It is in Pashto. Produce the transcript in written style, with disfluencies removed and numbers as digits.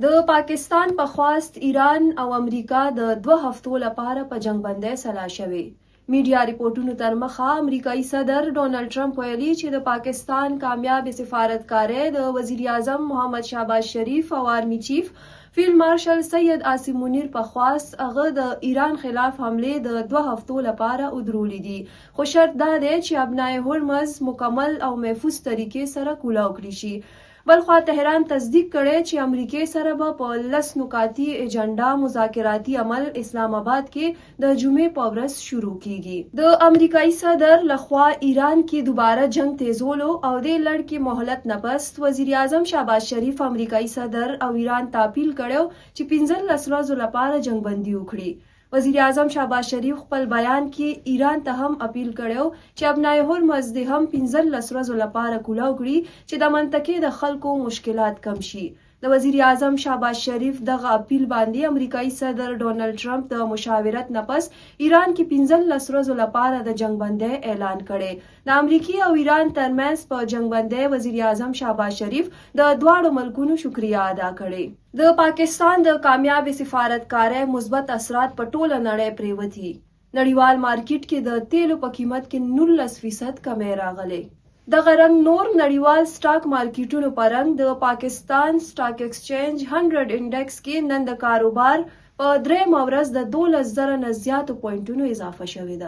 د پاکستان په خواست ایران او امریکا د 2 هفتو لپاره په جنگ بندۍ سلا شوې. میډیا ریپورټونو تر مخه امریکایي صدر ډونالډ ټرمپ ویلي چې د پاکستان کامیاب سفارتکارۍ د وزیر اعظم محمد شهباز شریف او آرمي چیف فیلډ مارشل سید عاصم منیر په خواست هغه د ایران خلاف حملې د 2 هفتو لپاره ودرولې دي، خو شرط دا دی چې ابنای هرمز مکمل او محفوظ طریقې سره کولاو کړي شي. بلخوا تهران تصدیق کړی چې امریکې سره به په 10 نکاتي ایجنډا مذاکراتي عمل اسلام آباد کې د جمعې په ورځ شروع کیږي. د امریکایي صدر لخوا ایران کې دوباره جنگ تیزولو او د لړ کې مهلت نه پس وزیر اعظم شهباز شریف امریکایي صدر او ایران ته اپیل کړی چې 15 ورځو لپاره جنگ بندي وکړي. وزیر اعظم شهباز شریف خپل بیان کې ایران ته هم اپیل کړی چې ابنای هرمز د هم 15 ورځو لپاره کولاو کړي چې د منطقې د خلکو مشکلات کم شي. د وزیر اعظم شهباز شریف دغه اپیل باندې امریکایي صدر ډونالډ ټرمپ د مشاورت نه پس ایران کې 15 ورځو لپاره د جنگ بندۍ اعلان کړي. د امریکا او ایران ترمنځ په جنگ بندۍ وزیر اعظم شهباز شریف د دواړو ملکونو شکریا ادا کړي. د پاکستان د کامیاب سفارتکارۍ مثبت اثرات په ټوله نړۍ پریوتي. نړیوال مارکیټ کې د تیلو په قیمت کې 19% کمی راغلی. دغه رنګ نور نړیوال سټاک مارکیټونو په رنګ د پاکستان سټاک ایکسچینج 100 انډیکس کې نن د کاروبار په 3 ورځ د 12,000 نه زیاتو پوینټونو اضافه شوې ده.